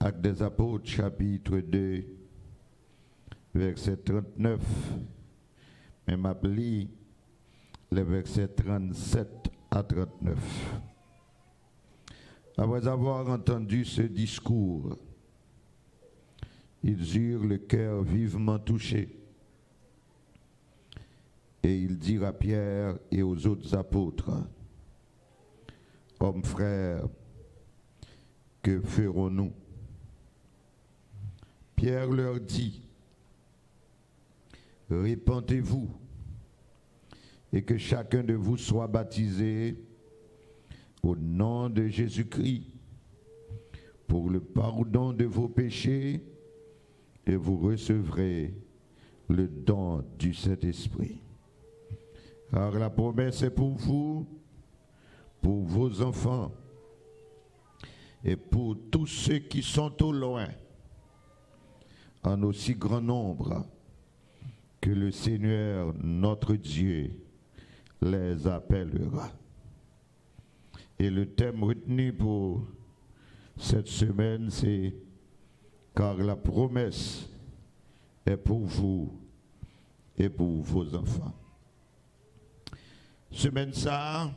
Actes des Apôtres, chapitre 2, verset 39, mais m'appli les versets 37 à 39. Après avoir entendu ce discours, ils eurent le cœur vivement touché. Et ils dirent à Pierre et aux autres apôtres, « Hommes frères, que ferons-nous » Pierre leur dit, « Répentez-vous et que chacun de vous soit baptisé au nom de Jésus-Christ pour le pardon de vos péchés et vous recevrez le don du Saint-Esprit. Car la promesse est pour vous, pour vos enfants et pour tous ceux qui sont au loin, en aussi grand nombre que le Seigneur notre Dieu les appellera. » Et le thème retenu pour cette semaine, c'est « Car la promesse est pour vous et pour vos enfants ». Semaine ça,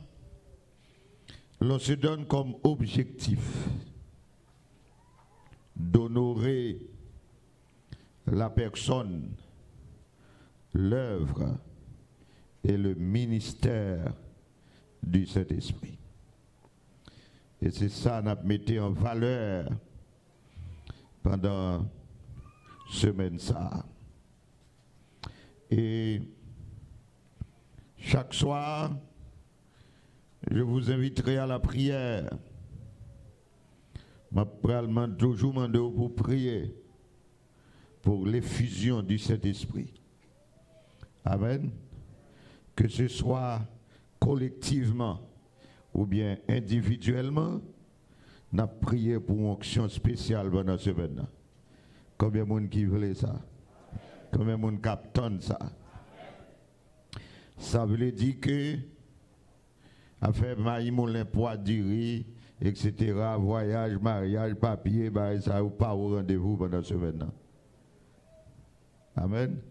l'on se donne comme objectif d'honorer la personne, l'œuvre et le ministère du Saint-Esprit. Et c'est ça qu'on a mis en valeur pendant semaine ça. Et chaque soir, je vous inviterai à la prière. Je toujours demandé pour prier pour l'effusion du Saint-Esprit. Amen. Que ce soit collectivement ou bien individuellement, nous avons prié pour une onction spéciale pendant ce semaine. Combien de monde qui voulait ça? Combien de monde captonne ça? Ça veut dire que, affaire Maï Moulin, Poitiers, etc., voyage, mariage, papier, ça n'a pas au rendez-vous pendant ce semaine. Amen.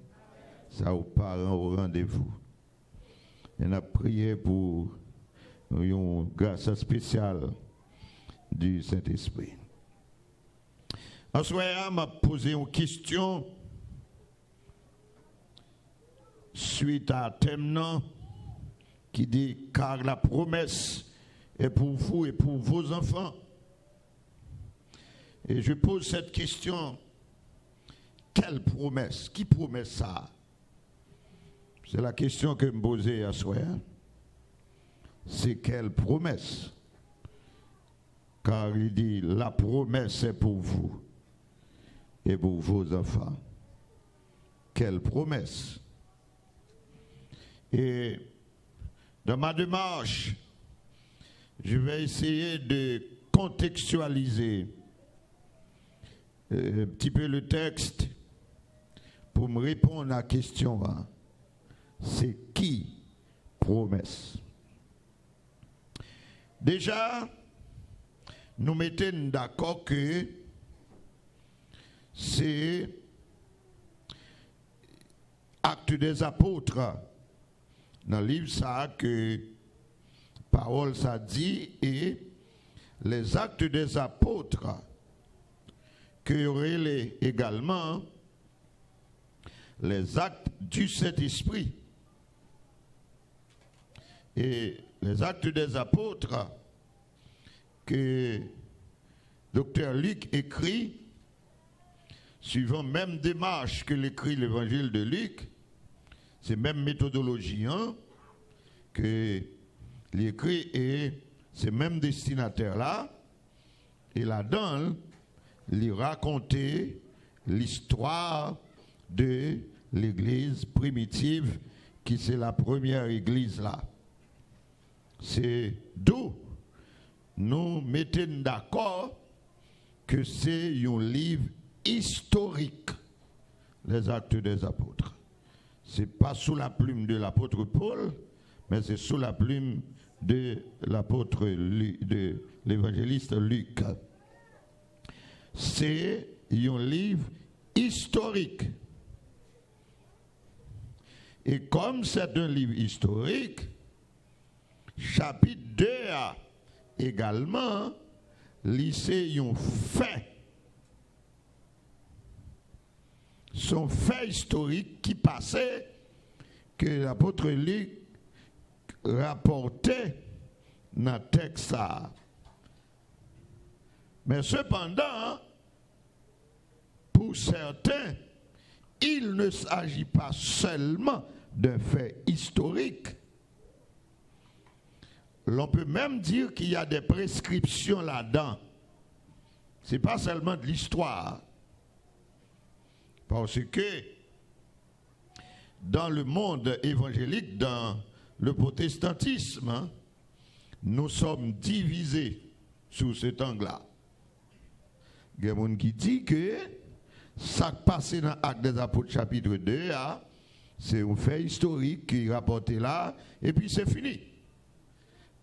Ça n'a pas au rendez-vous. On a prié pour une grâce spéciale du Saint-Esprit. Ensuite, je m'a posé une question suite à un thème qui dit « Car la promesse est pour vous et pour vos enfants ». Et je pose cette question, quelle promesse? Qui promet ça? C'est la question que je me posais à soi. C'est quelle promesse? Car il dit, la promesse est pour vous et pour vos enfants. Quelle promesse? Et dans ma démarche, je vais essayer de contextualiser un petit peu le texte pour me répondre à la question. C'est qui promesse? Déjà, nous mettons d'accord que c'est Actes des Apôtres, dans le livre ça que parole ça dit, et les Actes des Apôtres que aurait également les actes du Saint-Esprit. Et les Actes des Apôtres que Dr. Luc écrit, suivant même démarche que l'écrit l'évangile de Luc, c'est même méthodologie que l'écrit et ces mêmes destinataires-là, et là-dedans, il racontait l'histoire de l'église primitive, qui c'est la première église là. C'est d'où nous mettons d'accord que c'est un livre historique, les Actes des Apôtres. Ce n'est pas sous la plume de l'apôtre Paul, mais c'est sous la plume de l'apôtre, de l'évangéliste Luc. c'est un livre historique. Et comme c'est un livre historique, chapitre 2 a également lycée un fait. Son fait historique qui passait que l'apôtre Luc rapportait dans le texte. Mais cependant, pour certains, il ne s'agit pas seulement d'un fait historique. L'on peut même dire qu'il y a des prescriptions là-dedans. Ce n'est pas seulement de l'histoire. Parce que dans le monde évangélique, dans le protestantisme, nous sommes divisés sous cet angle-là. Il y a des gens qui disent que ça qui passe dans l'Acte des Apôtres chapitre 2, c'est un fait historique qui est rapporté là, et puis c'est fini.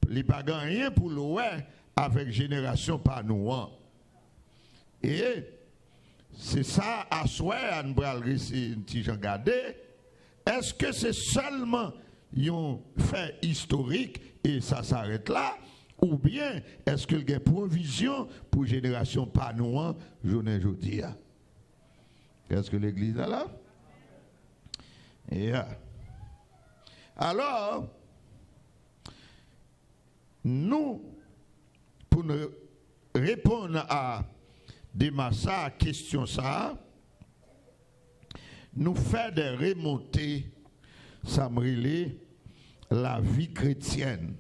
Il n'y a pas rien pour le ouais avec génération par nous. Et c'est ça, à soi, à nous regarder. Est-ce que c'est seulement un fait historique et ça s'arrête là? Ou bien est-ce qu'il y a provision pour génération par nous, journée aujourd'hui? Est-ce que l'église est là? Yeah. Alors, nous, pour nous répondre à des massas, questions ça, nous faisons des remontées, ça me relève la vie chrétienne.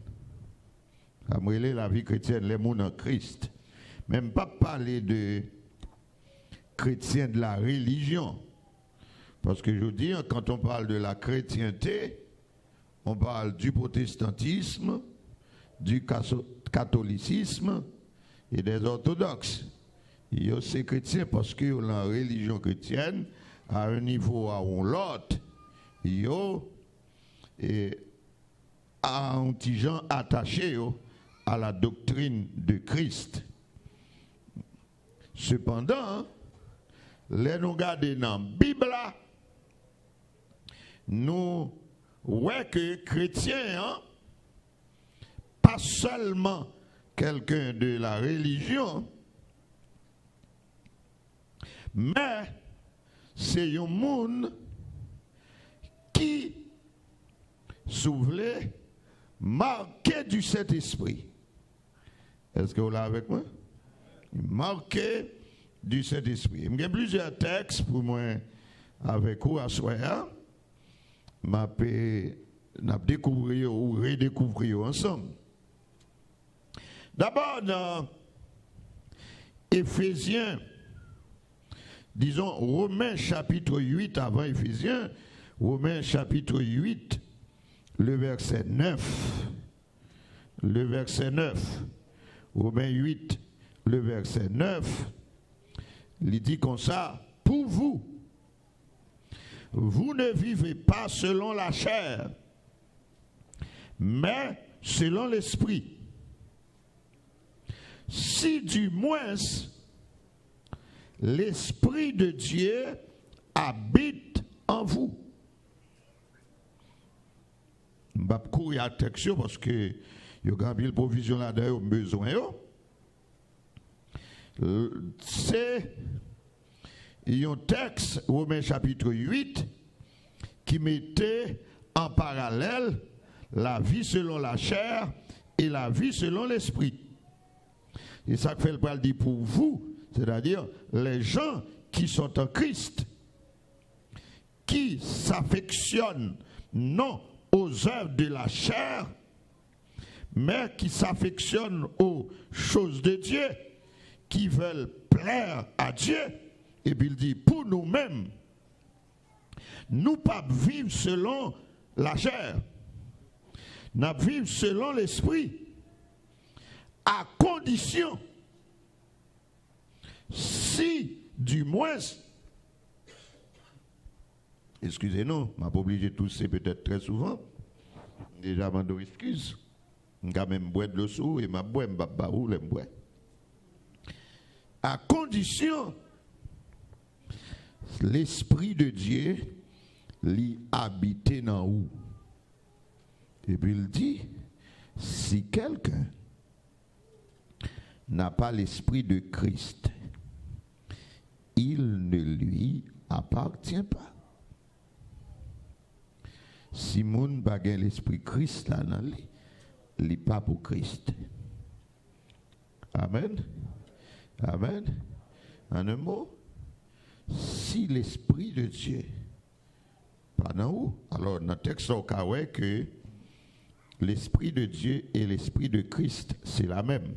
Ça me relève la vie chrétienne, les mondes en Christ. Même pas parler de chrétien de la religion. Parce que je veux dire, quand on parle de la chrétienté, on parle du protestantisme, du catholicisme et des orthodoxes. Il y a ces chrétiens parce que la religion chrétienne, à un niveau à l'autre, il y a un petit gens attaché à la doctrine de Christ. Cependant, les nous garder dans la Bible, nous voyons que chrétien, pas seulement quelqu'un de la religion, mais c'est un monde qui s'ouvrait marqué du Saint-Esprit. Est-ce que vous l'avez avec moi? Marqué du Saint-Esprit. Il y a plusieurs textes pour moi avec vous à soir. Nous découvrir ou redécouvrir ensemble. D'abord, dans Éphésiens, disons Romains chapitre 8 avant Éphésiens, Romains chapitre 8, le verset 9. Le verset 9. Romains 8, le verset 9. Il dit comme ça, pour vous, vous ne vivez pas selon la chair, mais selon l'esprit. Si du moins l'esprit de Dieu habite en vous. Je ne vais pas courir à la texture parce que il y a grand pile provision là-dedans, besoin. C'est un texte, Romains chapitre 8, qui mettait en parallèle la vie selon la chair et la vie selon l'esprit. Et ça fait le parle dit pour vous, c'est-à-dire les gens qui sont en Christ, qui s'affectionnent non aux œuvres de la chair, mais qui s'affectionnent aux choses de Dieu, qui veulent plaire à Dieu. Et puis il dit, pour nous-mêmes, nous pas vivre selon la chair, nous vivre selon l'esprit, à condition, si du moins, excusez-nous, je suis obligé de tousser peut-être très souvent, déjà je m'en excuse, je vais même boire de l'eau et je vais boire, je vais boire. à condition l'Esprit de Dieu l'y habite dans vous. Et puis il dit, si quelqu'un n'a pas l'Esprit de Christ, il ne lui appartient pas. Si moun bagay l'Esprit Christ là dans lui, il n'est pas pour Christ. Amen. Amen. En un mot, si l'Esprit de Dieu pas dans vous, alors dans le texte au cas que l'Esprit de Dieu et l'Esprit de Christ, c'est la même.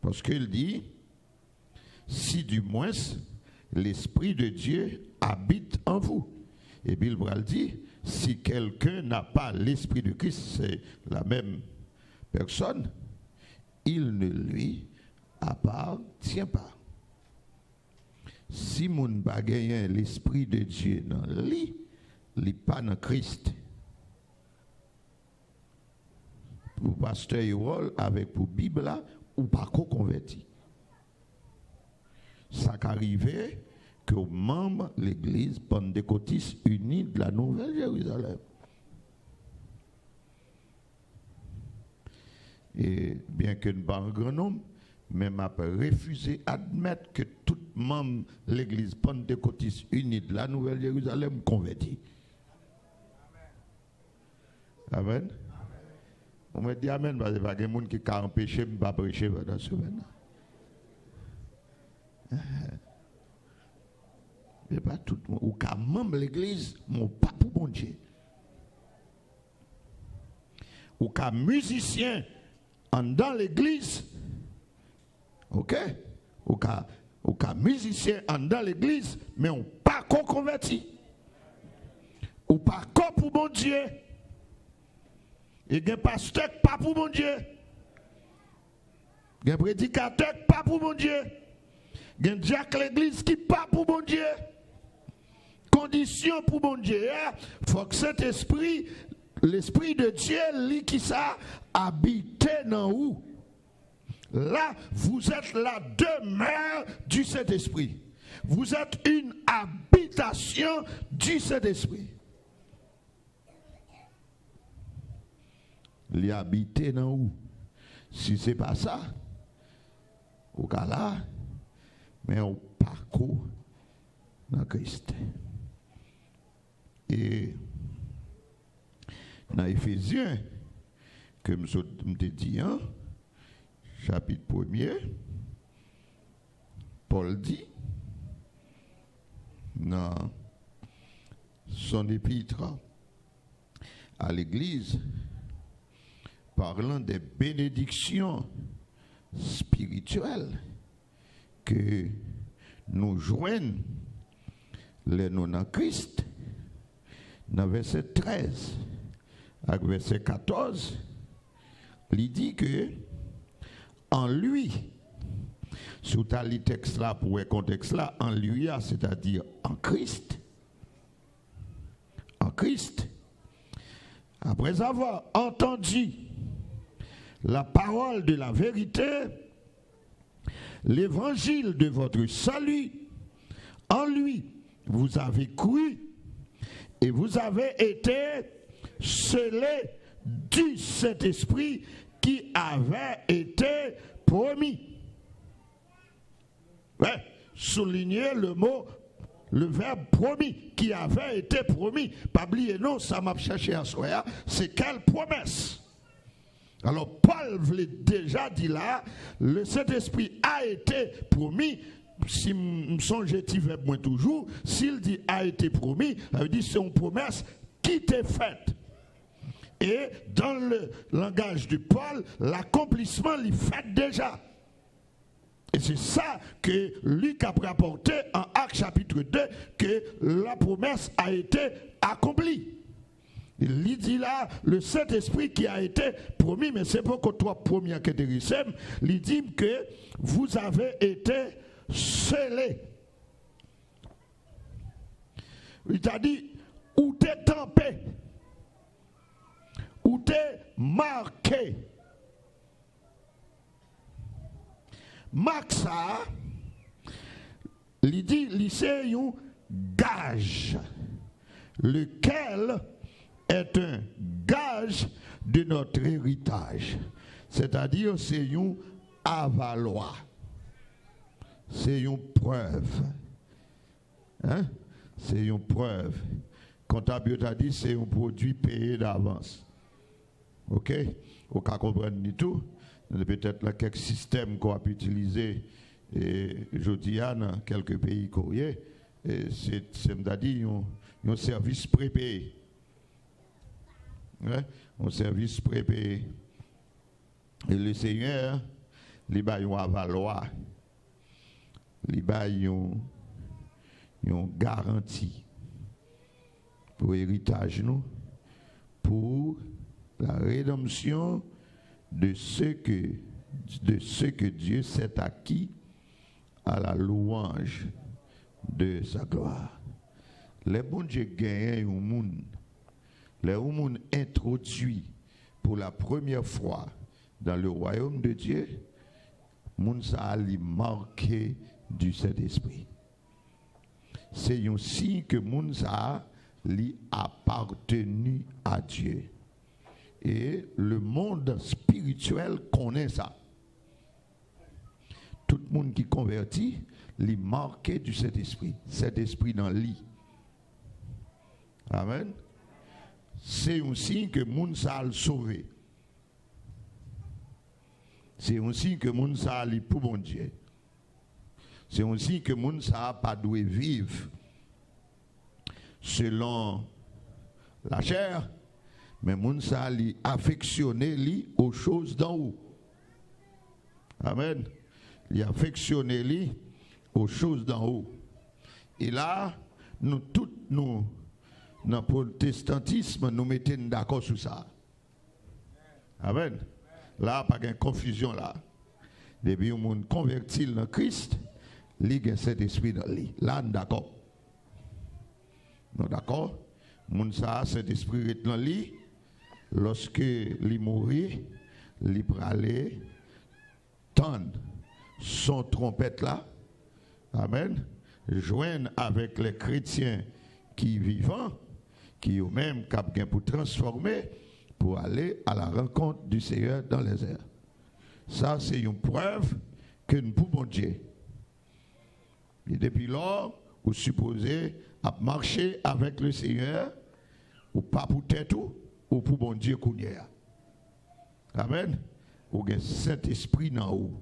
Parce qu'il dit, si du moins l'Esprit de Dieu habite en vous. Et puis il dit, si quelqu'un n'a pas l'Esprit de Christ, c'est la même personne, il ne lui appartient pas. Si mon bagayen l'Esprit de Dieu dans lui, il n'est pas dans Christ. Pour pasteur Yol, avec pour Bible là, ou pas converti. Ça qu'arrivait que aux membres de l'église pentecôtiste unie de la Nouvelle-Jérusalem. Et bien que nous pas un grand nombre, mais m'a refusé d'admettre que tout membre de l'église pentecôtiste unie de la Nouvelle-Jérusalem converti. Amen. On me dit amen parce qu'il y a des gens qui ont empêché de ne pas prêcher pendant la semaine. Mais pas tout le monde. Ou qu'à membre de l'église, mon pas pour bon Dieu. Ou qu'à musicien dans l'église, ok? Ou qu'à musicien dans l'église, mais on pas converti. Ou pas pour bon Dieu. Et il y a un pasteur pas pour mon Dieu. Il y a un prédicateur pas pour mon Dieu. Il y a un diacre l'église qui pas pour mon Dieu. Condition pour mon Dieu. Il faut que cet esprit, l'Esprit de Dieu, lui qui ça, habite dans vous. Là, vous êtes la demeure du Saint-Esprit. Vous êtes une habitation du Saint-Esprit. Les habiter dans où? Si ce n'est pas ça, au cas là, mais on parcourt dans Christ. Et dans Éphésiens, que je te dis, chapitre 1er, Paul dit, dans son épître à l'Église, parlant des bénédictions spirituelles que nous joignent les non en Christ, dans verset 13 avec verset 14, il dit que en lui, sous le texte là, pour le contexte là, en lui, c'est-à-dire en Christ, après avoir entendu la parole de la vérité, l'évangile de votre salut, en lui, vous avez cru et vous avez été scellés du Saint-Esprit qui avait été promis. Ouais, soulignez le mot, le verbe promis, qui avait été promis. Pas oublier, non, ça m'a cherché à soi, c'est quelle promesse? Alors, Paul voulait déjà dit là, le Saint-Esprit a été promis. Si je songe verbe toujours, s'il dit a été promis, ça veut dire c'est une promesse qui t'est faite. Et dans le langage de Paul, l'accomplissement l'est fait déjà. Et c'est ça que Luc a rapporté en Actes chapitre 2, que la promesse a été accomplie. Il dit là, le Saint-Esprit qui a été promis, mais c'est pas que toi premier que tu il dit que vous avez été scellés. Il t'a dit, où t'es tempé, où t'es marqué. Marque ça, il dit, c'est un gage, lequel est un gage de notre héritage. C'est-à-dire, c'est un avaloir. C'est une preuve. Hein? C'est une preuve. Comptable t'a dit, c'est un produit payé d'avance. OK? Au cas comprendre du tout. Peut-être là quelques systèmes qu'on a pu utiliser et je dis dans quelques pays coréens, c'est-à-dire un service prépayé. Ouais? Un service prépayé. Et le Seigneur, il va y avoir il va y avoir une garantie pour l'héritage, nous, pour la rédemption de ce que Dieu s'est acquis à la louange de sa gloire. Les bons Dieu gagnent un monde, les monde introduit pour la première fois dans le royaume de Dieu, monde ça a marqué du Saint-Esprit. C'est un signe que monde ça a appartenu à Dieu. Et le monde spirituel connaît ça. Tout le monde qui convertit, il marqué du Saint-Esprit. Cet esprit dans le lit. Amen. C'est un signe que le monde ça a sauvé. C'est un signe que le monde ça a pour bon Dieu. C'est un signe que le monde ça a pas doué vivre selon la chair. Mais moun sa li affectionné li aux choses d'en haut. Amen. Il affectionné li aux choses d'en haut. Et là, nous tous nous dans le protestantisme nous mettons d'accord sur ça. Amen. Là pas de confusion là. Depuis on monde converti dans Christ, li gen cet esprit dans lui. Là d'accord. Non d'accord. Moun sa cet esprit est dans lui. Lorsque il mourit, il pralait tendre son trompette là, amen, joindre avec les chrétiens qui vivants, qui eux-mêmes capent pour transformer, pour aller à la rencontre du Seigneur dans les airs. Ça, c'est une preuve que nous pouvons Dieu. Et depuis lors, vous supposez à marcher avec le Seigneur, ou pas pour tête tout, ou pour bon Dieu qu'on y a. Amen. Ou gen Saint-Esprit dans haut.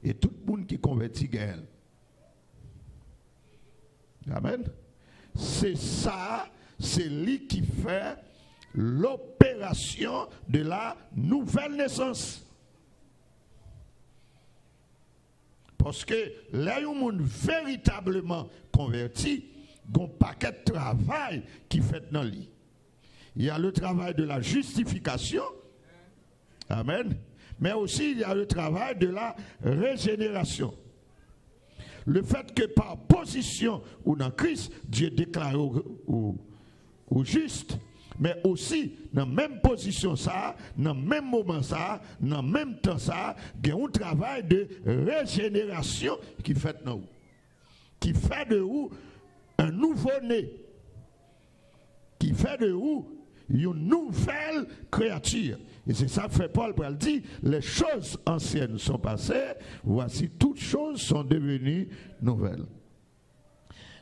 Et tout le monde qui convertit gagne. Amen. C'est ça, c'est lui qui fait l'opération de la nouvelle naissance. Parce que là, un monde véritablement converti, il y a un paquet de travail qui fait dans lui. Il y a le travail de la justification. Amen. Mais aussi, il y a le travail de la régénération. Le fait que par position ou dans Christ, Dieu déclare au juste, mais aussi dans la même position, ça, dans le même moment, ça, dans le même temps, ça, il y a un travail de régénération qui fait dans vous. Qui fait de vous un nouveau-né. Qui fait de vous une nouvelle créature. Et c'est ça que fait Paul pour dire, les choses anciennes sont passées, voici toutes choses sont devenues nouvelles.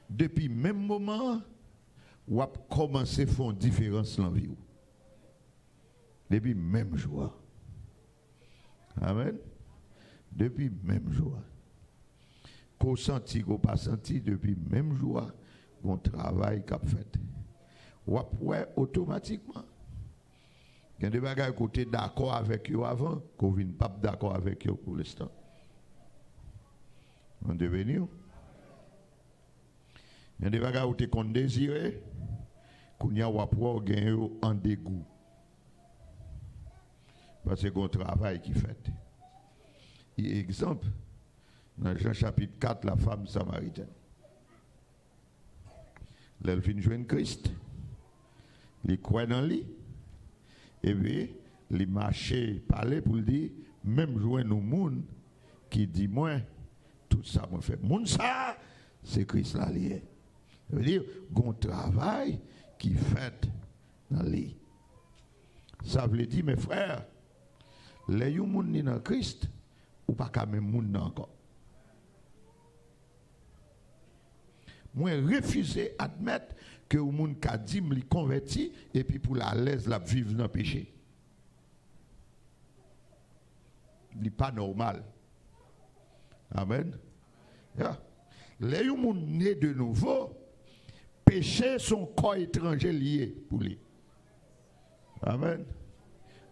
Depuis le même moment, vous avez commencé à faire une différence dans la vie. Depuis le même jour. Amen. Depuis le même jour. Qu'on senti, qu'on pas senti, depuis le même jour, qu'on travaille qu'a fait. Ou après, automatiquement. Il y a des bagages qui étaient d'accord avec eux avant, qu'on ne pas d'accord avec eux pour l'instant. On est devenu. Il y a des bagages qui étaient désirés, qu'on y a gagné en dégoût. Parce que c'est un travail qui fait. Et exemple, dans Jean chapitre 4, la femme samaritaine. Elle vient joindre Christ. Il croit dans lui. Et puis, il marche, parler pour dire, même joindre au monde qui dit, moi, tout ça m'a fait. Moun ça, c'est Christ là lié. Ça veut dire, qu'on travail qui fait dans lui. Ça veut dire, mes frères, les gens qui sont dans Christ, ou pas quand même moun encore. Moi, refuser admettre que le monde qui a dit me converti et puis pour la l'aise la vivre dans le péché. Ce n'est pas normal. Amen. Yeah. Les gens nés de nouveau, péché son corps étranger lié pour lui. Amen.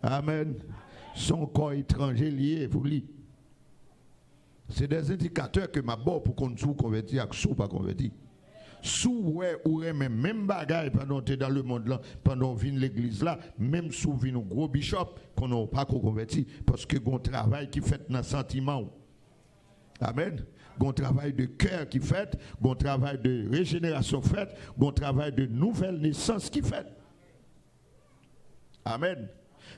Amen. Son corps étranger lié pour lui. C'est des indicateurs que ma bonne pour qu'on soit converti et sous pas converti. Sous ou même bagaille pendant que dans le monde là, pendant qu'on vient l'église là, même sous vient un gros bishop qu'on n'a pas converti parce que qu'on travail qui fait dans sentiment. Amen. Qu'on travail de cœur qui fait, qu'on travail de régénération fait, qu'on travail de nouvelle naissance qui fait. Amen.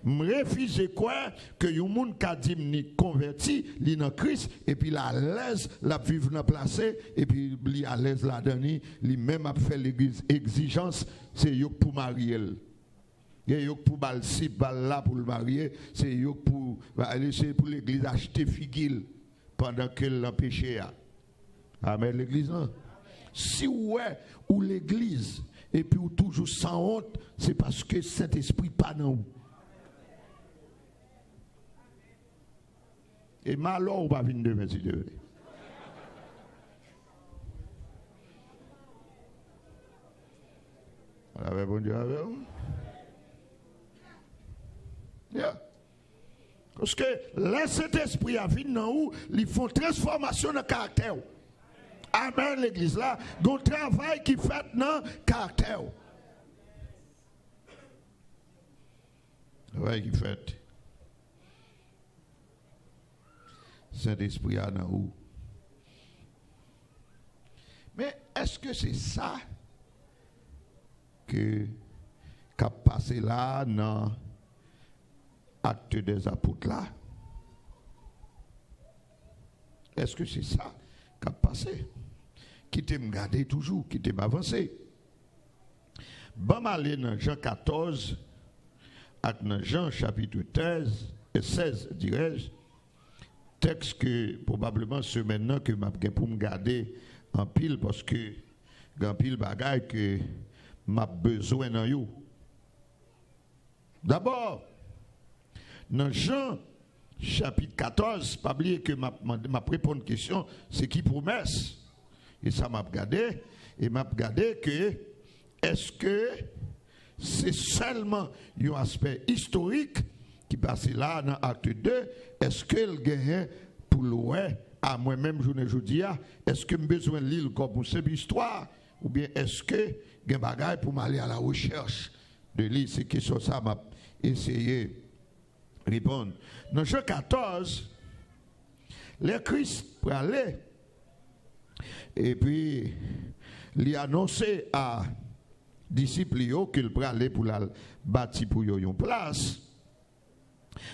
Refuser quoi que yon moun ka di m'ni converti li nan Christ et puis la l'aise la vivre nan placé et puis li à l'aise la donner li même a fait l'église exigence c'est yo pour marier et yo pour bal si bal là pour le marier c'est yo pour c'est pour l'église acheter figuil pendant qu'elle l'empêché. Amen l'église non? Si ouais ou l'église et puis ou toujours sans honte c'est parce que Saint-Esprit pas dans vous. Et malheur ou pas venir de merci de. Avec bon Dieu avec vous. Yeah. Parce que là cet esprit a venir dans où ils font transformation de caractère. Amen l'église là, donc travail qui fait dans caractère. Travail qui fait. Saint-Esprit a dans où? Mais est-ce que c'est ça que qu'a passé là dans Acte des Apôtres là? Est-ce que c'est ça qu'a passé? Qui t'aime garder toujours, qui t'aime avancer? Bon aller dans Jean 14, dans Jean chapitre 13 et 16, dirais-je. Texte que probablement ce maintenant que m'a pour me garder en pile parce que en pile bagaille que m'a besoin dans yo. D'abord dans Jean chapitre 14, pas oublier que m'a répondre question, c'est qui promesse et ça m'a regardé et m'a regardé que est-ce que c'est seulement un aspect historique qui passe là dans acte 2, est-ce que le gagne pour l'ouest à moi-même journée aujourd'hui, est-ce que j'ai besoin de l'île comme pour cette histoire ou bien est-ce que j'ai bagaille pour m'aller à la recherche de l'île? C'est question ça m'a essayé de répondre. Dans Jean 14, le Christ pour aller et puis il a annoncé à disciples qu'il pour aller pour la bâtir pour une place.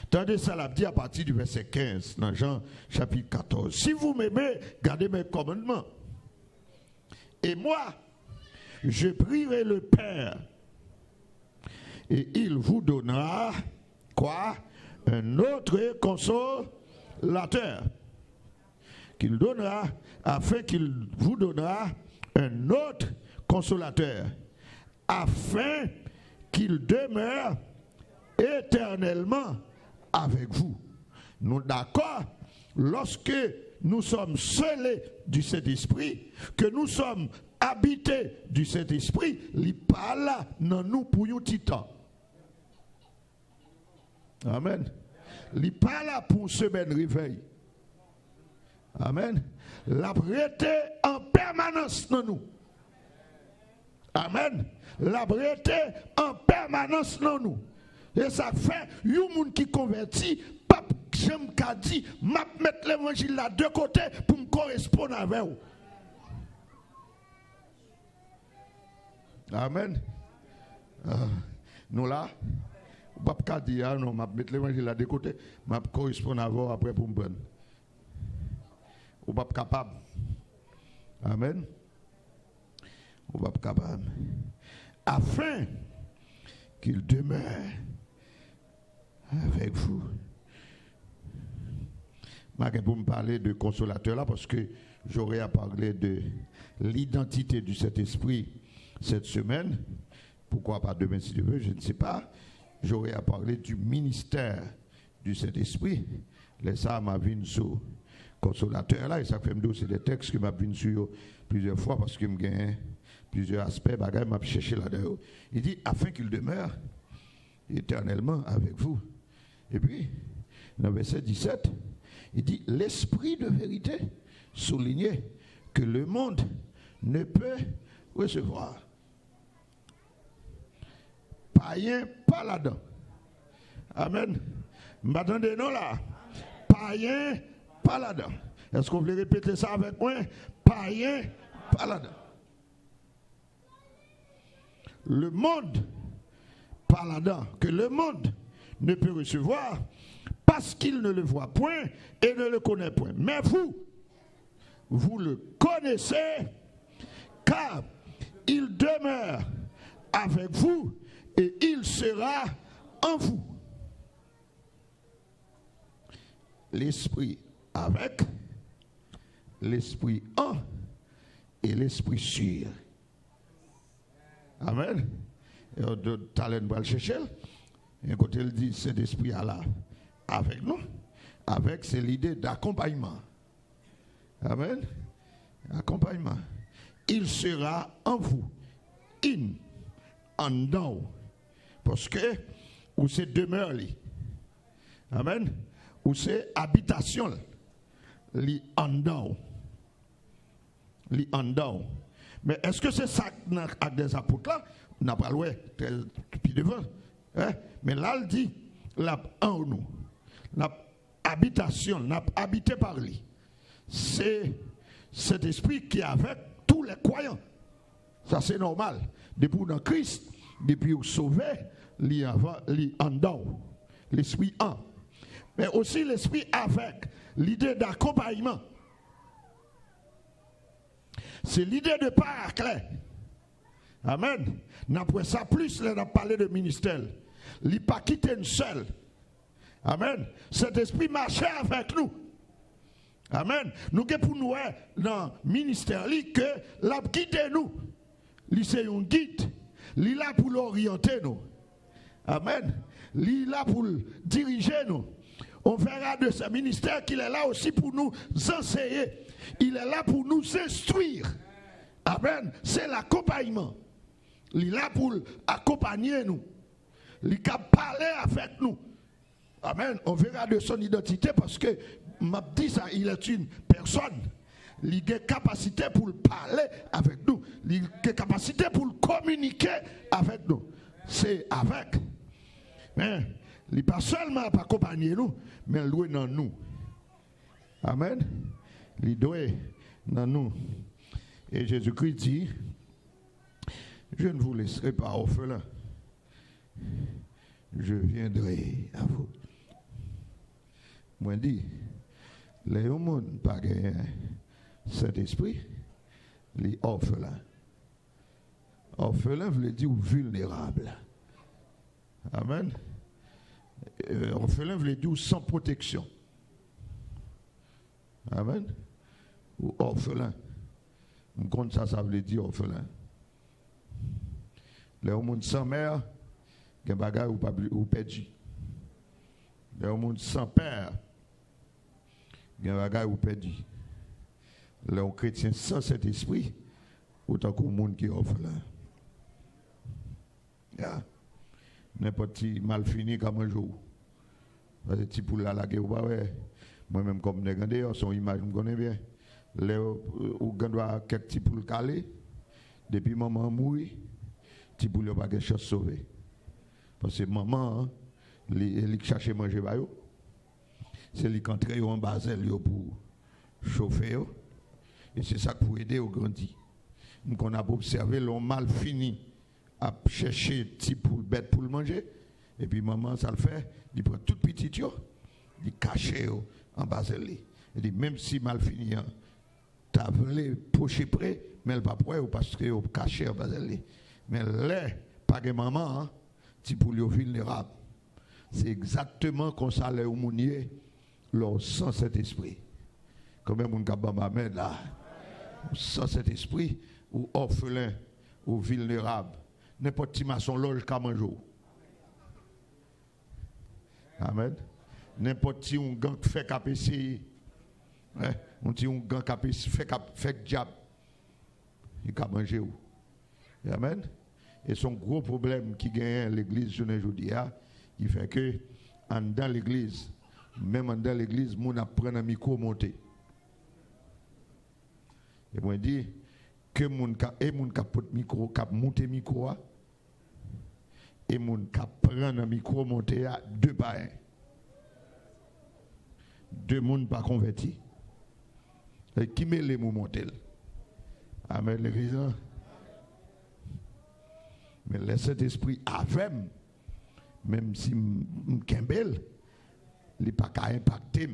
Tandis ça l'a dit à partir du verset 15 dans Jean chapitre 14. Si vous m'aimez, gardez mes commandements. Et moi, je prierai le Père. Et il vous donnera quoi? Un autre consolateur. Qu'il donnera, afin qu'il vous donnera un autre consolateur. Afin qu'il demeure éternellement avec vous. Nous d'accord, lorsque nous sommes scellés du Saint-Esprit, que nous sommes habités du Saint-Esprit, il parle dans nous pour un petit temps. Amen. Il parle pour semaine réveil. Amen. La prêté en permanence dans nous. Amen. La prêté en permanence dans nous. Et ça fait, yon moun qui converti, pape, j'aime qu'a dit, m'a mettre l'évangile là de côté pour me correspondre avec vous. Amen. Nous là, pape qu'a dit, non, m'a mettre l'évangile là de côté, m'a correspondre avec vous après pour me prendre. Ou pas capable. Amen. On va pas capable. Afin qu'il demeure avec vous. Je pour me parler de consolateur là parce que j'aurais à parler de l'identité du Saint-Esprit cette semaine. Pourquoi pas demain si Dieu veut, je ne sais pas. J'aurais à parler du ministère du Saint-Esprit. Les ça m'a vu sur consolateur là et ça fait me c'est des textes que m'a vu sur plusieurs fois parce que me gagne plusieurs aspects bagaille m'a cherché là-dedans. Il dit afin qu'il demeure éternellement avec vous. Et puis dans le verset 17, il dit l'esprit de vérité souligné que le monde ne peut recevoir. Païen pas là-dedans. Amen. M'attendez non là. Païen pas là-dedans. Est-ce qu'on veut répéter ça avec moi? Païen pas là-dedans. Le monde pas là-dedans. Que le monde ne peut recevoir parce qu'il ne le voit point et ne le connaît point. Mais vous le connaissez car il demeure avec vous et il sera en vous. L'esprit avec, l'esprit en et l'esprit sur. Amen. Et de talent pour le chercher. Et quand il dit cet esprit là avec nous, avec c'est l'idée d'accompagnement. Amen. Accompagnement. Il sera en vous. En dedans. Parce que où c'est demeure li. Amen. Où c'est habitation li en dedans. Li en dedans. Mais est-ce que c'est ça avec des apôtres là? On n'a pas le puis devant. Hein? Mais là il dit la en nous. La habitation, n'a habité par lui. C'est cet esprit qui est avec tous les croyants. Ça c'est normal. Depuis dans Christ, depuis vous sauvé, li en dedans. L'esprit en. Mais aussi l'esprit avec l'idée d'accompagnement. C'est l'idée de paraclet. Amen. N'après ça plus, on a parlé de ministère. Il n'a pas quitté une seule. Amen. Cet esprit marchait avec nous. Amen. Nous que pour nous dans le ministère, que l'a quitté nous. C'est un guide. Il est là pour l'orienter nous. Amen. Il est là pour diriger nous. On verra de ce ministère qu'il est là aussi pour nous enseigner. Il est là pour nous instruire. Amen. C'est l'accompagnement. Il est là pour accompagner nous. Il est parler avec nous. Amen. On verra de son identité parce que m'a dit ça, il est une personne. Il a capacité pour parler avec nous. Il a capacité pour communiquer avec nous. C'est avec. Mais il n'est pas seulement pour accompagner nous, mais il doit dans nous. Amen. Il doit dans nous. Et Jésus-Christ dit, je ne vous laisserai pas orphelin. Je viendrai à vous. Moi, je dis, les gens n'ont pas gagné cet esprit, les orphelins. Orphelin veut dire vulnérable. Amen. Orphelin veut dire sans protection. Amen. Ou orphelin. Comme ça veut dire orphelin. Les gens sans mère, il y a des bagages ou perdu. Les gens sans père, il y a des bagages ou perdu. Les chrétiens sans cet esprit, autant que le monde qui est orphelin. Yeah. N'importe qui mal fini comme un jour. Parce que si pour la guerre, moi-même comme négandé, son image me connaît bien. Les ou doit quelques petits poules caler depuis maman mourir, petit poule pas quelque chose sauvé. Parce que maman elle cherche manger ba yo. C'est lui qui entre en basel pour chauffer yo. Et c'est ça pour aider au grandir. Donc on a observé l'homme mal fini à chercher petit poule bête pour le manger et puis maman ça le fait, il prend tout petit yo, il cache en basel. Il dit même si mal fini tu as voulu pocher près, mais elle pas prêt parce que vous caché. Mais là, pas de maman, c'est pour les vulnérables. C'est exactement comme ça les mounier leur sans cet esprit. Comme un monde qui a là, sans cet esprit, ou orphelin, ou vulnérable, n'importe qui m'a son loge qu'à manger. Amen. N'importe qui un gang fait KPC, on dit un gang KPC fait diable, il a mangé. Amen. Et son gros problème qui gagne l'église aujourd'hui, il fait que dans l'église, même dans l'église, on apprend un micro monter. Et moi dit que mon capot micro, cap monter micro, et mon cap prendre un micro monter à deux par un. Deux monde pas convertis. Et qui met les mots monter? Amen, l'église. Mais le Saint-Esprit avec, même si m'kembel, il n'est pas qu'à impacter.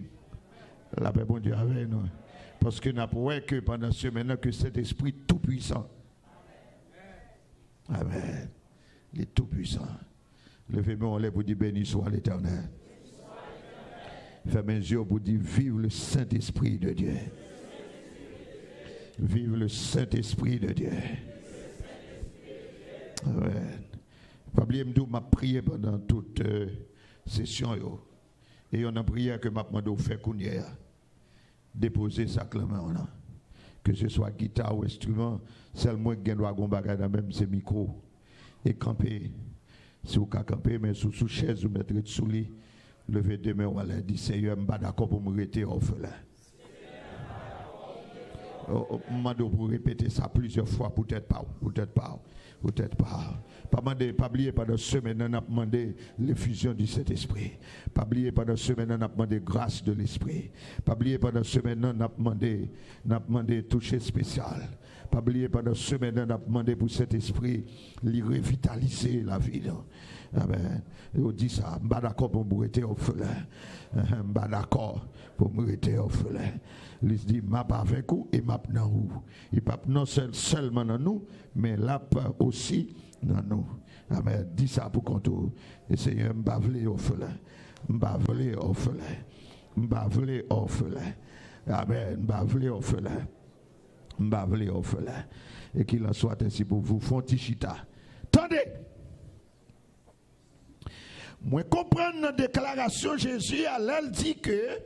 La paix bon Dieu avec nous. Parce que nous avons que pendant ce moment que cet esprit tout puissant. Amen. Il est tout puissant. Levez-moi les pour dire béni soit l'Éternel. Fermez les yeux pour dire vive le Saint-Esprit de Dieu. Vive le Saint-Esprit de Dieu. Amen. Pas oublier m'a prié pendant toute session yo. Et on a prié que m'a demandé faire kounya. Déposer sacrement là. Que ce soit guitare ou instrument, seulement qui doit gombaga dans même ces micros et camper. Si vous camper mais sous chaise ou mettre sous lit, lever deux mains ou aller dire Seigneur, je ne suis pas d'accord pour me rester orphelin. Je pour répéter ça plusieurs fois, peut-être pas. Pas oublier pendant ce semaine, on a demandé l'effusion du Saint-Esprit. Pas oublier pendant ce semaine, on a demandé grâce de l'Esprit. Pas oublier pendant ce semaine, on a demandé toucher spécial. Pas oublier pendant ce semaine, on a demandé pour cet esprit, lui revitaliser la vie. Amen. On dit ça, je ne suis pas d'accord pour me rester orphelin. Je ne suis pas d'accord pour me rester orphelin. Il se dit, je suis avec vous et je suis dans vous. Il n'est pas seulement dans nous, mais là aussi dans nous. Amen. Dis ça pour qu'on tourne. Et Seigneur, je ne suis pas orphelin. Je ne suis pas orphelin. Je ne suis pas orphelin. Amen. Je ne suis pas orphelin. Je ne suis pas orphelin. Et qu'il en soit ainsi pour vous. Fontichita. Attendez. Moi comprends la déclaration Jésus, elle dit que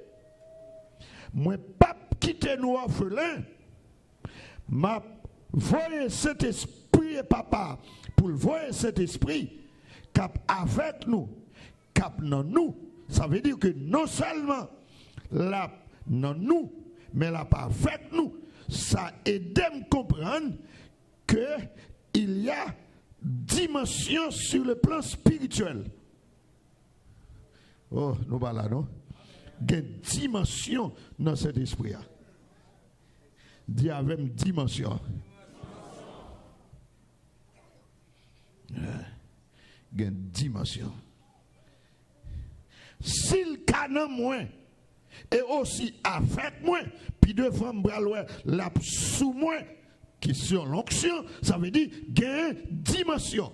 moi pas quitter nous orphelins, m'a voyé cet esprit et papa pour le voir cet esprit cap avec nous, cap dans nous. Ça veut dire que non seulement là dans nous, mais là pas avec nous. Ça aide à me comprendre que il y a dimension sur le plan spirituel. Oh, nous pas là, non? Il y a une dimension dans cet esprit. Dis avec une dimension. Il y a une dimension. S'il canne moins, et aussi avec moi, puis devant me la sous moi, qui sur l'onction, ça veut dire qu'il y a une dimension.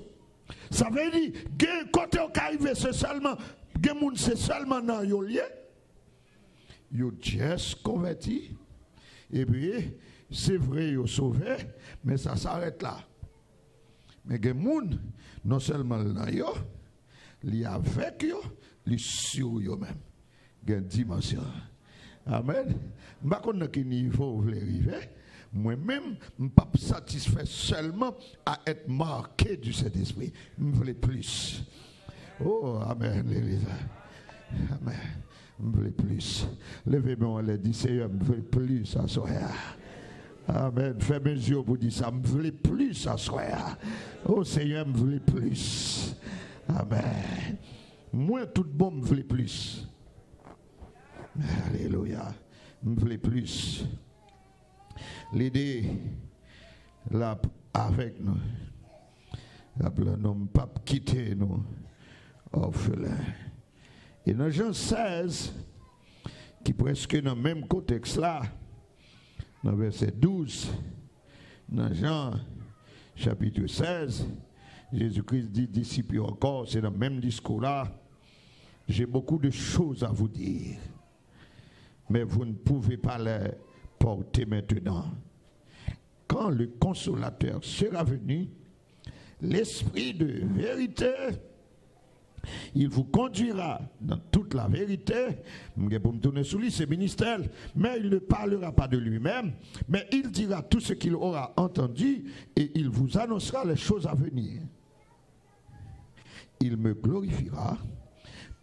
Ça veut dire qu'il y a un côté qui arrive, c'est seulement. C'est seulement dans le lieu, ils just converti, et puis c'est vrai, ils sauvé, mais ça s'arrête là. Mais les gens, non seulement dans eux, ils avec eux, ils sur eux-mêmes. Il y a une dimension. Amen. Je ne sais pas à quel niveau vous voulez arriver. Moi-même, je ne suis pas satisfait seulement à être marqué du Saint-Esprit. Je veux plus. Oh, amen, l'Église. Amen. Je veux plus. Levez-moi, les dit, Seigneur, je veux plus à soi. Amen. Fais mes yeux pour dire ça. Je veux plus à soi. Oh, Seigneur, je veux plus. Amen. Moi, tout bon, je veux plus. Alléluia. Je veux plus. L'idée, là, avec nous. Nous pas quitter nous. Orphelin. Et dans Jean 16, qui presque dans le même contexte là, dans verset 12, dans Jean chapitre 16, Jésus-Christ dit, disciples encore, c'est dans le même discours-là, j'ai beaucoup de choses à vous dire, mais vous ne pouvez pas les porter maintenant. Quand le consolateur sera venu, l'esprit de vérité, il vous conduira dans toute la vérité. Pour me tourner sous lui, c'est ministère, mais il ne parlera pas de lui-même, mais il dira tout ce qu'il aura entendu et il vous annoncera les choses à venir. Il me glorifiera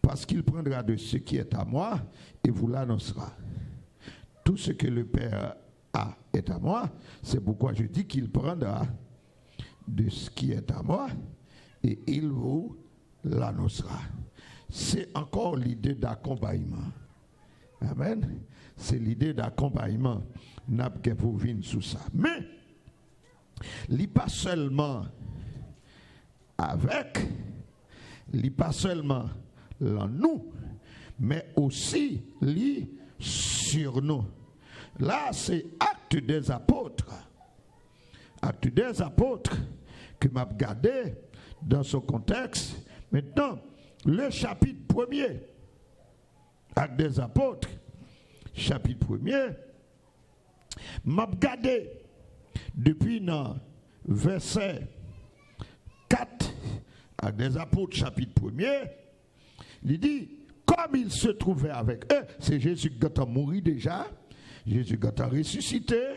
parce qu'il prendra de ce qui est à moi et vous l'annoncera. Tout ce que le Père a est à moi, c'est pourquoi je dis qu'il prendra de ce qui est à moi et il vous l'annoncera. C'est encore l'idée d'accompagnement. Amen. C'est l'idée d'accompagnement. N'a pas pour venir sous ça. Mais, il n'est pas seulement avec, il n'est pas seulement en nous, mais aussi li sur nous. Là, c'est Actes des Apôtres. Actes des Apôtres que m'a regardé dans son contexte. Maintenant, le chapitre 1er, Actes des Apôtres, chapitre 1er, m'a regardé depuis dans verset 4, Actes des Apôtres, chapitre 1er, il dit, comme il se trouvait avec eux, c'est Jésus qui a mouru déjà, Jésus qui a ressuscité,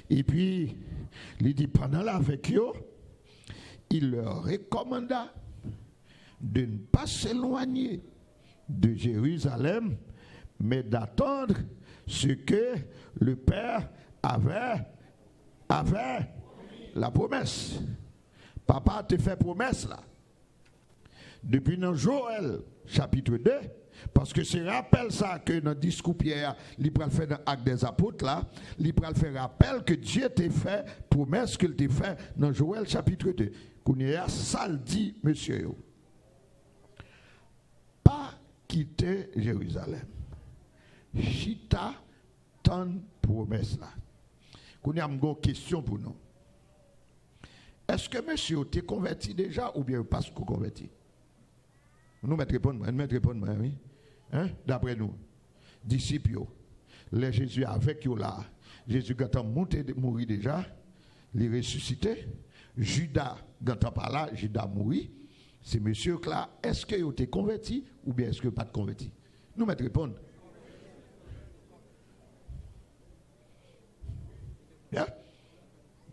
et puis, il dit, pendant là avec eux, il leur recommanda de ne pas s'éloigner de Jérusalem, mais d'attendre ce que le Père avait la promesse. Papa te fait promesse là. Depuis dans Joël chapitre 2, parce que c'est rappel ça que dans le discours Pierre, il peut le faire dans Actes des Apôtres là, il peut le faire rappel que Dieu t'a fait promesse qu'il t'a fait dans Joël chapitre 2. Qu'on y a ça le dit monsieur. Pas quitter Jérusalem. Chita tant promesse là. Qu'on y a une question pour nous. Est-ce que monsieur t'es converti déjà ou bien pas converti? Nous mettons répondre, oui. Hein? D'après nous, disciples, les Jésus avec eux là, Jésus a monté mourir déjà, il est ressuscité. Judas, quand pas là, Judas mourit. C'est monsieur là, est-ce que vous êtes converti ou bien est-ce que pas de converti? Nous mettons répondre. Bien?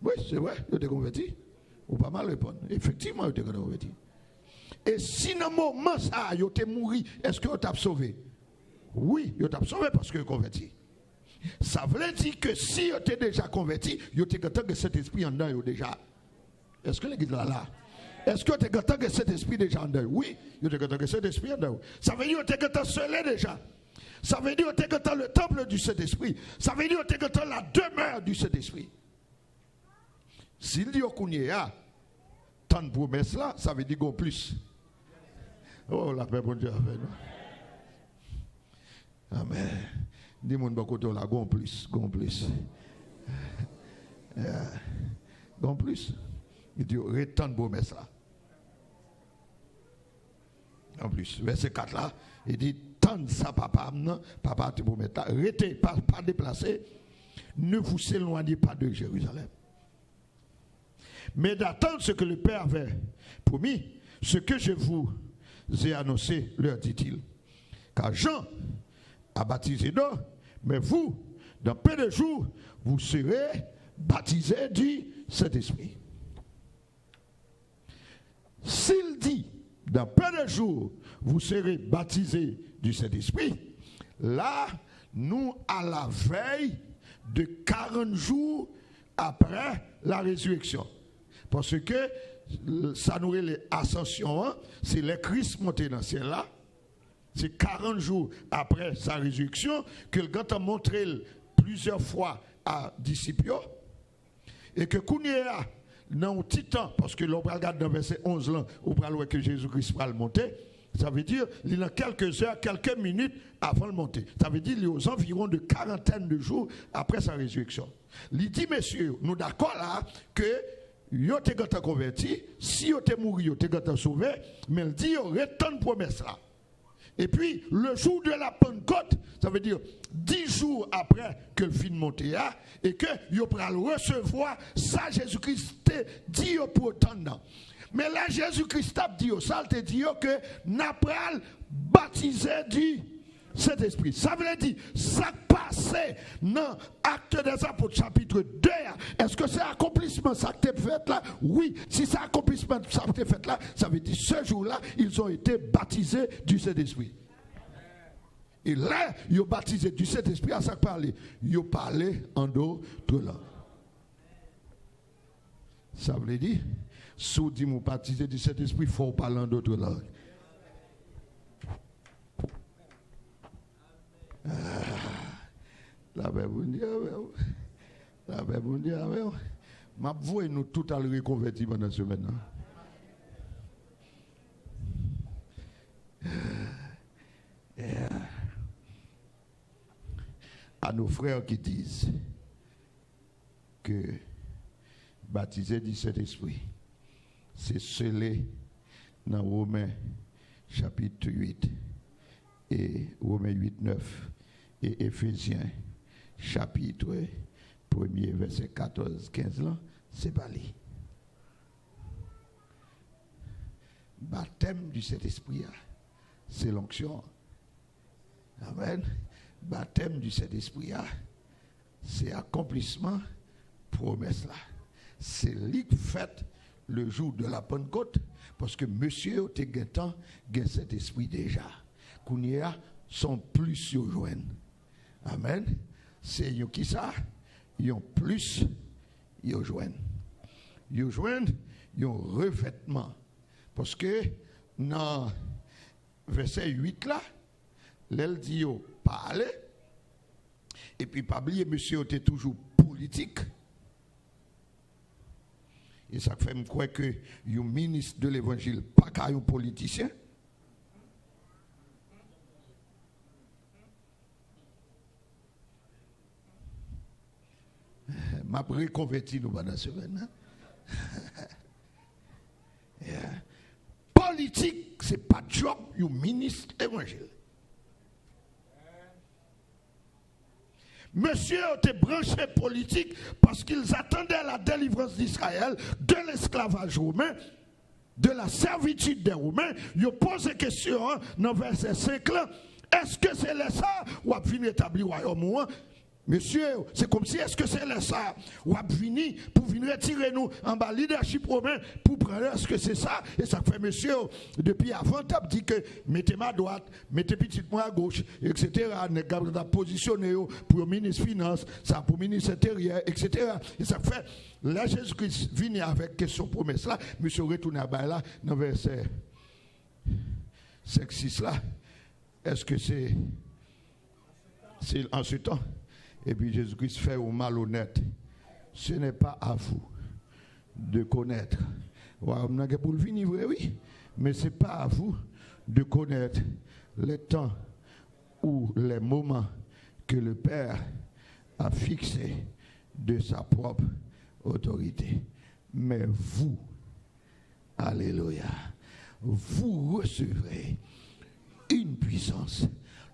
Oui, c'est vrai, vous êtes converti. Ou pas mal répondre. Effectivement, vous êtes converti. Et si dans le moment ça, vous êtes mouru, est-ce que vous êtes sauvé? Oui, vous êtes sauvé parce que vous êtes converti. Ça veut dire que si vous êtes déjà converti, vous êtes content que cet esprit en dedans déjà. Est-ce que l'église là? Est-ce que vous êtes content que cet esprit déjà en dedans? Oui, vous êtes content que cet esprit en dedans. Ça veut dire que vous êtes content scellé déjà. Ça veut dire que vous êtes content le temple du Saint-Esprit. Ça veut dire que vous êtes content la demeure du Saint-Esprit. S'il dit qu'on y a tant de promesses là, ça veut dire qu'on plus. Oh, la paix, bon Dieu, avec nous. Amen. Dis-moi, beaucoup là, gon plus. Gon plus. Il dit, tant de promesses là. En plus, verset 4 là, il dit, tant de ça, papa, papa te promet, arrêtez, pas déplacé, ne vous éloignez pas de Jérusalem. Mais d'attendre ce que le Père avait promis, ce que je vous ai annoncé, leur dit-il. Car Jean a baptisé d'eau, mais vous, dans peu de jours, vous serez baptisés du Saint-Esprit. S'il dit, dans peu de jours, vous serez baptisés du Saint-Esprit, là, nous, à la veille de 40 jours après la résurrection. Parce que ça nous est l'ascension, hein? C'est le Christ monté dans le ciel là. C'est 40 jours après sa résurrection que le gars a montré plusieurs fois à disciples. Et que Kounia, dans un petit temps, parce que l'on regarde dans verset 11 là, on va voir que Jésus-Christ va le monter, Ça veut dire il a quelques heures, quelques minutes avant de monter. Ça veut dire il est aux environs de quarantaine de jours après sa résurrection. Il dit, messieurs, nous d'accord là que yo te gata converti, si yo te mouru, yo te gata sauvé, mais il dit, yo retonne promesse là. Et puis, le jour de la Pentecôte, ça veut dire 10 jours après que le film monté a, et que yo pral recevoir ça Jésus-Christ te dit yo pour autant. Mais là, Jésus-Christ a dit, ça te dit que n'a pral baptisé du Saint-Esprit. Ça veut dire, ça passé dans Actes des Apôtres chapitre 2. Est-ce que c'est accomplissement ça que tu fait là? Oui. Si c'est accomplissement ça que tu fait là, ça veut dire ce jour-là, ils ont été baptisés du Saint-Esprit. Et là, ils ont baptisé du Saint-Esprit à ça parler. Ils ont parlé en d'autres langues. Ça veut dire, si vous dites baptisé du Saint-Esprit, il faut parler en d'autres langues. La paix bon Dieu, la paix bon Dieu, ma voix nous tout à le reconvertir pendant ce semaine. À nos frères qui disent que baptiser du Saint-Esprit, c'est scellé dans Romains chapitre 8 et Romains 8, 9 et Éphésiens chapitre 1er verset 14, 15 là, c'est pas lui. Baptême du Saint-Esprit, c'est l'onction. Amen. Baptême du Saint-Esprit, c'est accomplissement, promesse là. C'est lui qui fait le jour de la Pentecôte, parce que monsieur te gagnant cet esprit déjà. Kounia sont plus yo joindre. Amen. C'est yo qui ça? Yon plus yo joindre. Yo joindre yon revêtement. Parce que dans verset 8 là, l'elle dit yo parler. Et puis pas oublier monsieur était toujours politique. Et ça fait me croire que yon ministre de l'évangile pas qu'un politicien. M'a reconverti nous pendant ce semaine. Politique, c'est pas job du ministre évangile. Monsieur était branché politique parce qu'ils attendaient la délivrance d'Israël de l'esclavage romain, de la servitude des Romains. Ils posent des questions dans verset 5 là. Est-ce que c'est là ça ou a venir établir le royaume? Monsieur, c'est comme si est-ce que c'est là ça ou a venir pour venir retirer nous en bas leadership romain pour prendre est-ce que c'est ça? Et ça fait monsieur, depuis avant, tu as dit que mettez ma droite, mettez petite moi à gauche, etc. Vous avez positionné pour le ministre Finance, ça pour le ministre Intérieur, etc. Et ça fait, là Jésus-Christ vient avec question promesse là, monsieur retourne à bas là, dans verset 5-6 là. Est-ce que c'est en ce temps? Et puis Jésus-Christ fait au malhonnête. Ce n'est pas à vous de connaître. Pour le venir, oui, mais ce n'est pas à vous de connaître les temps ou les moments que le Père a fixés de sa propre autorité. Mais vous, alléluia, vous recevrez une puissance.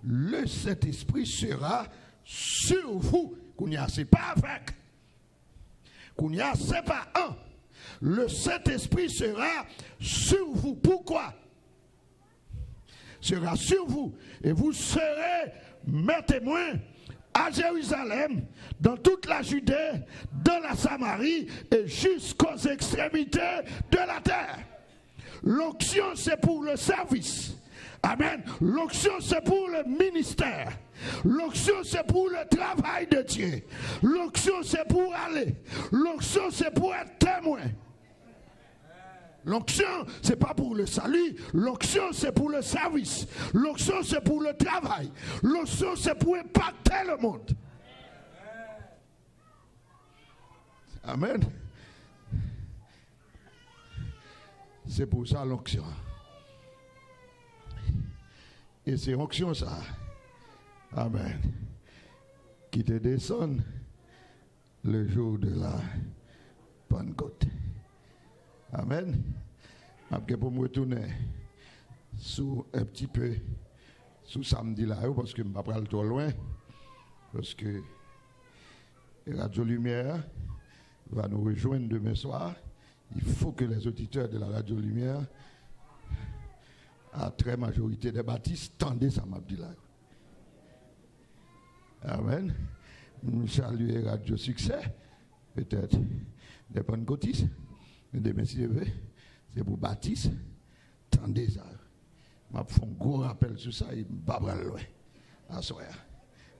Le Saint-Esprit sera sur vous. Kounia, c'est pas avec. Kounia, c'est pas un. Le Saint-Esprit sera sur vous. Pourquoi? Sera sur vous. Et vous serez mes témoins à Jérusalem, dans toute la Judée, dans la Samarie et jusqu'aux extrémités de la terre. L'onction, c'est pour le service. Amen. L'onction, c'est pour le ministère. L'onction, c'est pour le travail de Dieu. L'onction, c'est pour aller. L'onction, c'est pour être témoin. L'onction, c'est pas pour le salut. L'onction, c'est pour le service. L'onction, c'est pour le travail. L'onction, c'est pour impacter le monde. Amen. C'est pour ça l'onction. Et c'est onction ça. Amen. Qui te descend le jour de la Pentecôte. Amen. Après pour me retourner sous un petit peu sous samedi là parce que je ne vais pas aller trop loin parce que Radio Lumière va nous rejoindre demain soir. Il faut que les auditeurs de la Radio Lumière à très majorité des baptistes tendez ça m'a dit là. Amen. Nous saluons Radio Succès, peut-être des pentecôtistes, mais demain si je veux, c'est pour baptistes, tendez ça. Je fais un gros rappel sur ça, il ne va pas loin. À soir,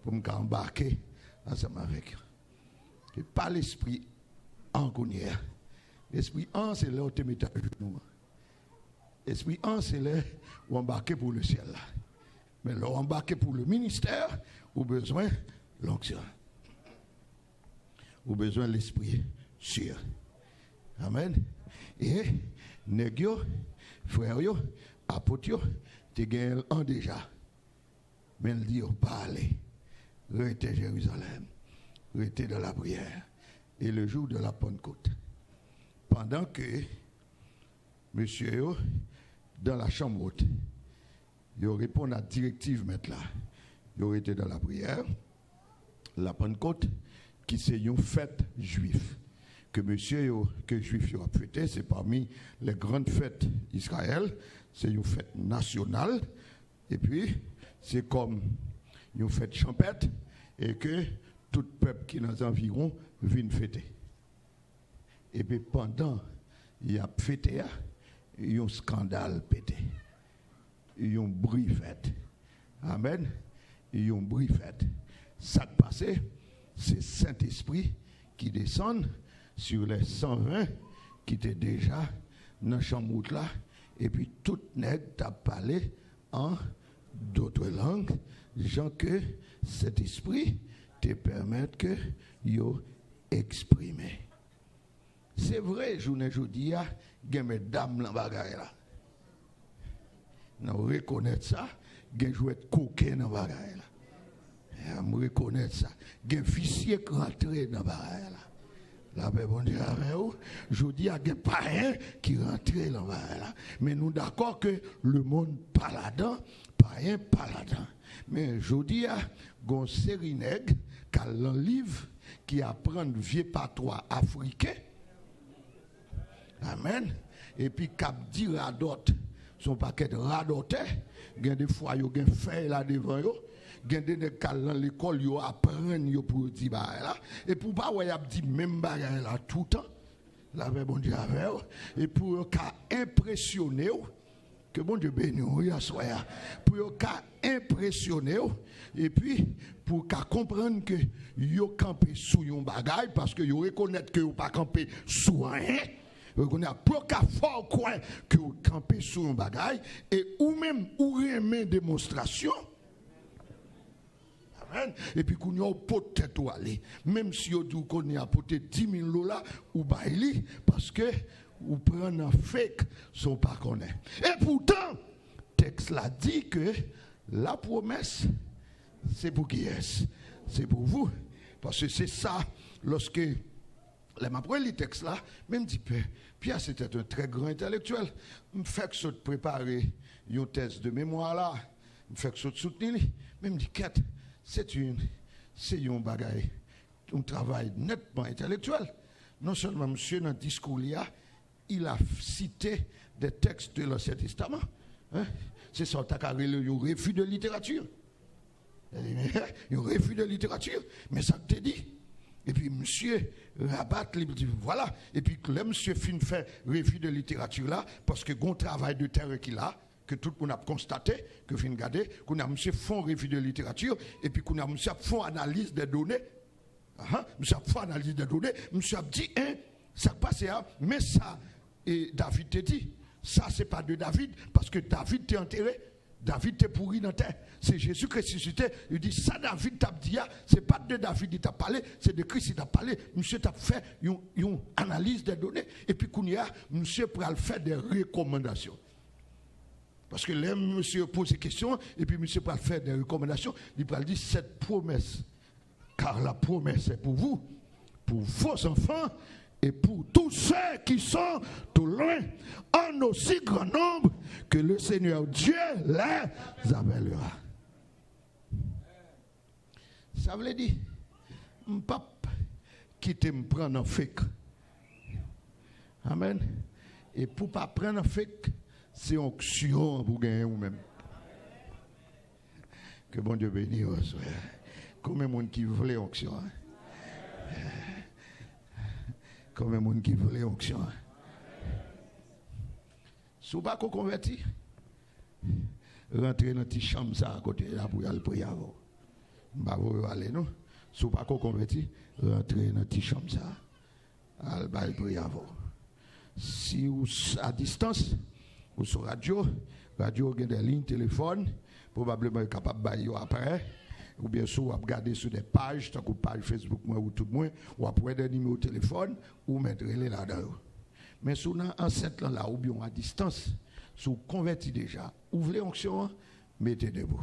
pour m'embarquer ensemble avec eux. Et pas l'esprit en cognière. L'esprit en, c'est là où tu mets à genoux. L'esprit en, c'est là où embarquer pour le ciel. Mais là où embarquer pour le ministère, ou besoin de l'onction. Ou besoin de l'esprit sûr. Amen. Et, négio, frère, apôtre, tu gagnes en déjà. Mais il dit, parlez, restez Jérusalem, restez dans la prière. Et le jour de la Pentecôte, pendant que monsieur, dans la chambre haute, il répond à la directive maintenant. Il aurait été dans la prière. La Pentecôte, qui c'est une fête juive. Que monsieur, que juif a fêté, c'est parmi les grandes fêtes d'Israël. C'est une fête nationale. Et puis, c'est comme une fête champêtre. Et que tout peuple qui est dans les environs vient fêter. Et puis, pendant il y a fêté, il y a un scandale pété. Il y a un bruit fait. Amen. Il y a un bruit fait. Ça qui passe, c'est Saint-Esprit qui descend sur les 120 qui étaient déjà dans la chambre là. Et puis tout nègre t'a parlé en d'autres langues, gens que cet esprit te permette que yo exprimer. C'est vrai, journée aujourd'hui, il y a des dames dans la bagaille là. Nous reconnaître ça, il y a des jouets de coquin dans la bagaille là. Nous reconnaître ça, il y a des officiers qui rentrent dans la bagaille là. La paix, bon Dieu, avec vous. Je dis à des païens qui rentrent là-bas. Mais nous d'accord que le monde pas là-dedans, païen pas là-dedans. Mais je dis à une série nègre qui a un livre qui apprend le vieux patois africain. Amen. Et puis qui dit radote, son paquet de radote, il y a des fois, il y a des feuilles là devant eux. Il y a des gens dans l'école qui apprennent pour dire là. Et pour pas ouais, dit même bagarre là tout le temps. Là, bon Dieu avec. Et pour impressionner, que bon Dieu bénisse, pour impressionner, et puis pour comprendre que vous campez sous un bagaille, parce que vous reconnaissez que vous ne pas camper sous rien. Vous reconnaissez pour qu'à fort coin que vous campez sous un bagaille, et ou même ou remet démonstration. Et puis, qu'on y a peut-être aller, même si on dit qu'on y a peut-être 10 000 $ ou baili, parce que vous prenez un fake, sont pas connaît. Et pourtant, le texte là dit que la promesse, c'est pour qui est-ce? C'est pour vous. Parce que c'est ça, lorsque m'apprends le texte là, même dit Pierre c'était un très grand intellectuel. Me fait que ça préparer une thèse de mémoire là, me fait que ça soutenir, même dit quête. C'est un bagaille, un travail nettement intellectuel. Non seulement monsieur dans le discours il a cité des textes de l'Ancien Testament. Hein? C'est ça, tu as un refus de littérature. Un refus de littérature. Mais ça te dit. Et puis monsieur rabat, il dit voilà. Et puis le monsieur fin fait refus de littérature là, parce que bon travail de terre qu'il a, que tout le monde a constaté, que fin regardé, qu'on a monsieur font refus de littérature, et puis qu'on a monsieur font analyse des données. Monsieur font analyse des données, monsieur a dit, ça passe là, mais ça, et David te dit, ça c'est pas de David, parce que David t'est enterré, David t'est pourri dans terre. C'est Jésus qui ressuscité. Il dit, ça David t'a dit, c'est pas de David qui t'a parlé, c'est de Christ qui t'a parlé. Monsieur t'a fait une analyse des données, et puis qu'on y a, monsieur pourra faire des recommandations. Parce que là, monsieur pose des questions, et puis monsieur va faire des recommandations, il va dire cette promesse, car la promesse est pour vous, pour vos enfants, et pour tous ceux qui sont tout loin, en aussi grand nombre que le Seigneur Dieu les appellera. Ça veut dire, je ne peux pas quitter me prendre en fake. Amen. Et pour ne pas prendre en fake, c'est onction pour gagner vous-même. Que bon Dieu bénisse. Combien de monde qui voulait onction? Combien de monde qui voulait onction? Si vous ne pouvez pas convertir, rentrez dans la petite chambre à côté là pour aller prier avant. Vous aller non? Si vous ne pouvez pas convertir, rentrez dans la petite chambre à aller prier avant. Si vous à distance, ou sur radio a des lignes téléphone, probablement capable de bailler après, ou bien sûr, vous regardez sur des pages, tant que page Facebook ou tout le monde, ou après des numéros de téléphone, ou mettre les là-dedans. Mais si vous êtes enceinte là, ou bien à distance, si vous convertissez déjà, ouvrez l'onction, mettez debout.